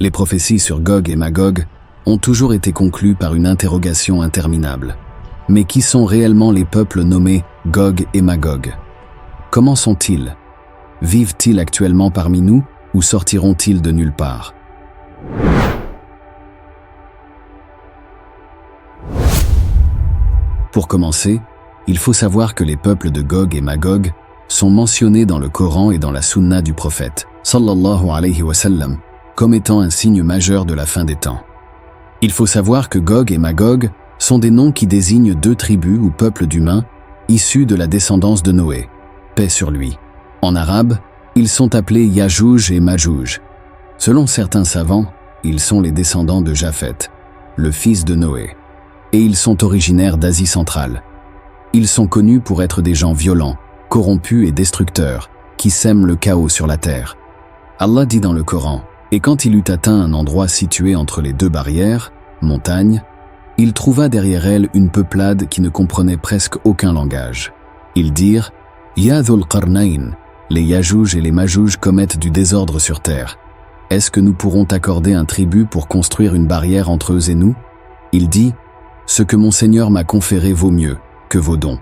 Les prophéties sur Gog et Magog ont toujours été conclues par une interrogation interminable. Mais qui sont réellement les peuples nommés Gog et Magog? Comment sont-ils? Vivent-ils actuellement parmi nous ou sortiront-ils de nulle part? Pour commencer, il faut savoir que les peuples de Gog et Magog sont mentionnés dans le Coran et dans la Sunna du prophète, sallallahu alayhi wa sallam, comme étant un signe majeur de la fin des temps. Il faut savoir que Gog et Magog sont des noms qui désignent deux tribus ou peuples d'humains issus de la descendance de Noé, paix sur lui. En arabe, ils sont appelés Yajouj et Majouj. Selon certains savants, ils sont les descendants de Japhet, le fils de Noé, et ils sont originaires d'Asie centrale. Ils sont connus pour être des gens violents, corrompus et destructeurs, qui sèment le chaos sur la terre. Allah dit dans le Coran, « Et quand il eut atteint un endroit situé entre les deux barrières, montagnes, il trouva derrière elle une peuplade qui ne comprenait presque aucun langage. Ils dirent, « Ya Dhul Qarnayn, les Yajouj et les Majouj commettent du désordre sur terre. Est-ce que nous pourrons t'accorder un tribut pour construire une barrière entre eux et nous ?» Il dit, « Ce que mon Seigneur m'a conféré vaut mieux que vos dons.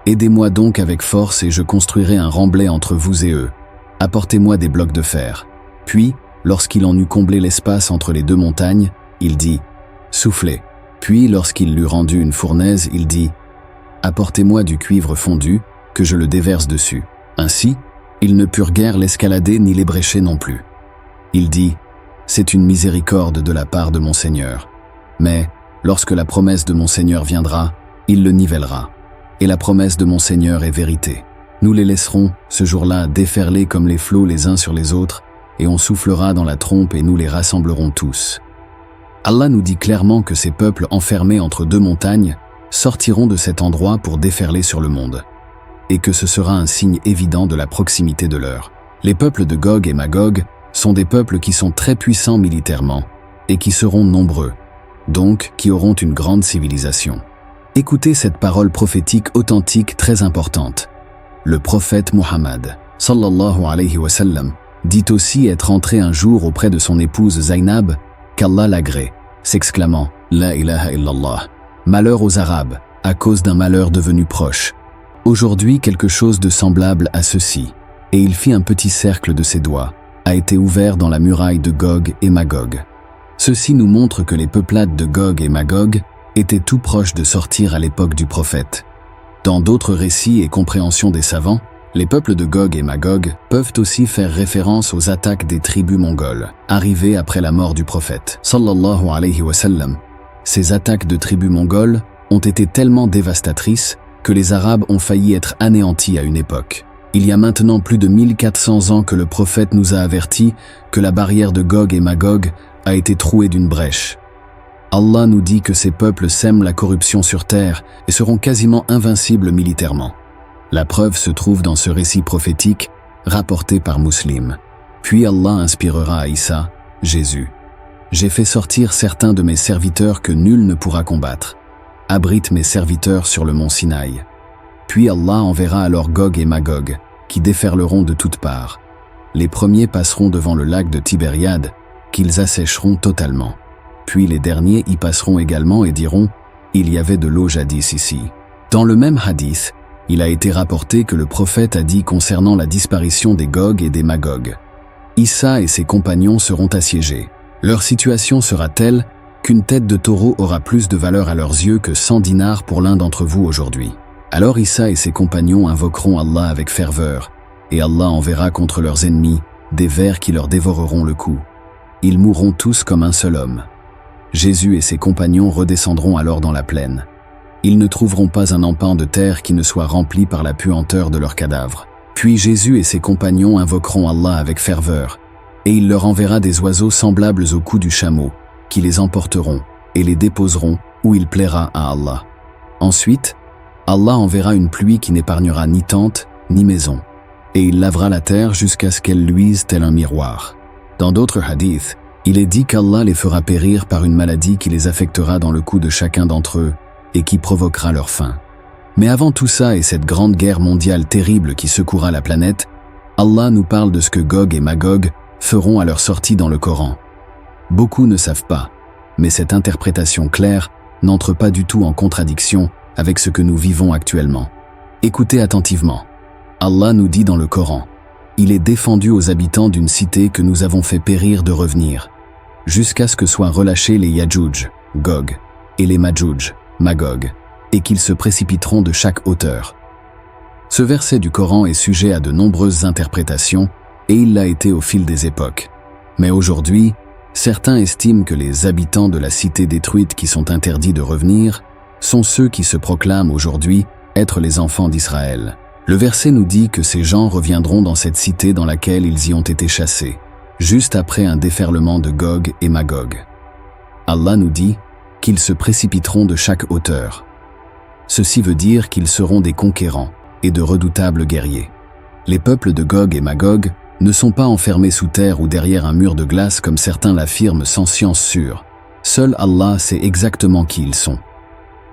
Aidez-moi donc avec force et je construirai un remblai entre vous et eux. Apportez-moi des blocs de fer. » Puis, lorsqu'il en eut comblé l'espace entre les deux montagnes, il dit, « Soufflez. » Puis, lorsqu'il l'eut rendu une fournaise, il dit, « Apportez-moi du cuivre fondu, que je le déverse dessus. » Ainsi, ils ne purent guère l'escalader ni l'ébrécher non plus. Il dit, « C'est une miséricorde de la part de mon Seigneur. Mais, lorsque la promesse de mon Seigneur viendra, il le nivellera. Et la promesse de mon Seigneur est vérité. Nous les laisserons, ce jour-là, déferler comme les flots les uns sur les autres, et on soufflera dans la trompe et nous les rassemblerons tous. » Allah nous dit clairement que ces peuples enfermés entre deux montagnes sortiront de cet endroit pour déferler sur le monde, et que ce sera un signe évident de la proximité de l'heure. Les peuples de Gog et Magog sont des peuples qui sont très puissants militairement, et qui seront nombreux, donc qui auront une grande civilisation. Écoutez cette parole prophétique authentique très importante. Le prophète Muhammad, sallallahu alayhi wa sallam, dit aussi être entré un jour auprès de son épouse Zaynab, qu'Allah l'agrée, s'exclamant « La ilaha illallah » Malheur aux Arabes, à cause d'un malheur devenu proche. Aujourd'hui, quelque chose de semblable à ceci, et il fit un petit cercle de ses doigts, a été ouvert dans la muraille de Gog et Magog. Ceci nous montre que les peuplades de Gog et Magog étaient tout proches de sortir à l'époque du prophète. Dans d'autres récits et compréhensions des savants, les peuples de Gog et Magog peuvent aussi faire référence aux attaques des tribus mongoles, arrivées après la mort du prophète, sallallahu alayhi wa sallam. Ces attaques de tribus mongoles ont été tellement dévastatrices que les Arabes ont failli être anéantis à une époque. Il y a maintenant plus de 1400 ans que le prophète nous a avertis que la barrière de Gog et Magog a été trouée d'une brèche. Allah nous dit que ces peuples sèment la corruption sur terre et seront quasiment invincibles militairement. La preuve se trouve dans ce récit prophétique rapporté par Muslim. Puis Allah inspirera à Isa, Jésus. « J'ai fait sortir certains de mes serviteurs que nul ne pourra combattre. Abrite mes serviteurs sur le mont Sinaï. » Puis Allah enverra alors Gog et Magog, qui déferleront de toutes parts. Les premiers passeront devant le lac de Tibériade, qu'ils assécheront totalement. Puis les derniers y passeront également et diront « Il y avait de l'eau jadis ici. » Dans le même hadith, il a été rapporté que le prophète a dit concernant la disparition des Gog et des Magog. Issa et ses compagnons seront assiégés. Leur situation sera telle qu'une tête de taureau aura plus de valeur à leurs yeux que 100 dinars pour l'un d'entre vous aujourd'hui. Alors Issa et ses compagnons invoqueront Allah avec ferveur, et Allah enverra contre leurs ennemis des vers qui leur dévoreront le cou. Ils mourront tous comme un seul homme. Jésus et ses compagnons redescendront alors dans la plaine. Ils ne trouveront pas un empan de terre qui ne soit rempli par la puanteur de leurs cadavres. Puis Jésus et ses compagnons invoqueront Allah avec ferveur, et il leur enverra des oiseaux semblables au cou du chameau, qui les emporteront et les déposeront où il plaira à Allah. Ensuite, Allah enverra une pluie qui n'épargnera ni tente ni maison, et il lavera la terre jusqu'à ce qu'elle luise tel un miroir. Dans d'autres hadiths, il est dit qu'Allah les fera périr par une maladie qui les affectera dans le cou de chacun d'entre eux et qui provoquera leur fin. Mais avant tout ça et cette grande guerre mondiale terrible qui secouera la planète, Allah nous parle de ce que Gog et Magog feront à leur sortie dans le Coran. Beaucoup ne savent pas, mais cette interprétation claire n'entre pas du tout en contradiction avec ce que nous vivons actuellement. Écoutez attentivement. Allah nous dit dans le Coran, « Il est défendu aux habitants d'une cité que nous avons fait périr de revenir, jusqu'à ce que soient relâchés les Yajouj, Gog, et les Majouj, Magog, et qu'ils se précipiteront de chaque hauteur. » Ce verset du Coran est sujet à de nombreuses interprétations, et il l'a été au fil des époques. Mais aujourd'hui, certains estiment que les habitants de la cité détruite qui sont interdits de revenir sont ceux qui se proclament aujourd'hui être les enfants d'Israël. Le verset nous dit que ces gens reviendront dans cette cité dans laquelle ils y ont été chassés, juste après un déferlement de Gog et Magog. Allah nous dit qu'ils se précipiteront de chaque hauteur. Ceci veut dire qu'ils seront des conquérants et de redoutables guerriers. Les peuples de Gog et Magog ne sont pas enfermés sous terre ou derrière un mur de glace comme certains l'affirment sans science sûre. Seul Allah sait exactement qui ils sont.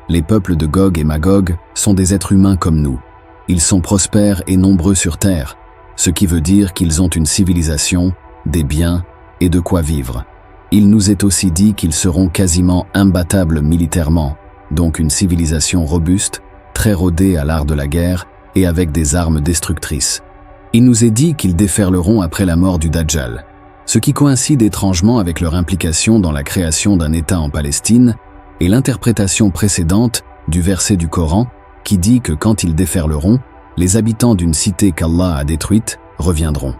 Les peuples de Gog et Magog sont des êtres humains comme nous. Ils sont prospères et nombreux sur terre, ce qui veut dire qu'ils ont une civilisation, des biens et de quoi vivre. Il nous est aussi dit qu'ils seront quasiment imbattables militairement, donc une civilisation robuste, très rodée à l'art de la guerre et avec des armes destructrices. Il nous est dit qu'ils déferleront après la mort du Dajjal, ce qui coïncide étrangement avec leur implication dans la création d'un État en Palestine et l'interprétation précédente du verset du Coran qui dit que quand ils déferleront, les habitants d'une cité qu'Allah a détruite reviendront.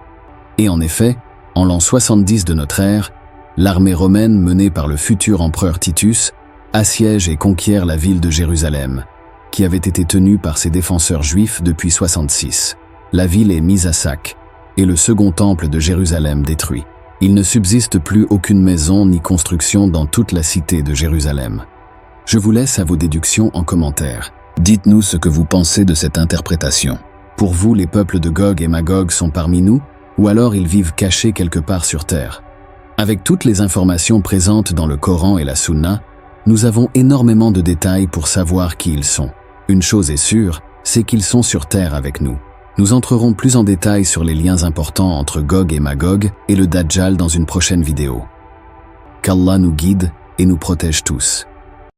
Et en effet, en l'an 70 de notre ère, l'armée romaine menée par le futur empereur Titus assiège et conquiert la ville de Jérusalem, qui avait été tenue par ses défenseurs juifs depuis 66. La ville est mise à sac, et le second temple de Jérusalem détruit. Il ne subsiste plus aucune maison ni construction dans toute la cité de Jérusalem. Je vous laisse à vos déductions en commentaire. Dites-nous ce que vous pensez de cette interprétation. Pour vous, les peuples de Gog et Magog sont parmi nous, ou alors ils vivent cachés quelque part sur terre? Avec toutes les informations présentes dans le Coran et la Sunna, nous avons énormément de détails pour savoir qui ils sont. Une chose est sûre, c'est qu'ils sont sur terre avec nous. Nous entrerons plus en détail sur les liens importants entre Gog et Magog et le Dajjal dans une prochaine vidéo. Qu'Allah nous guide et nous protège tous.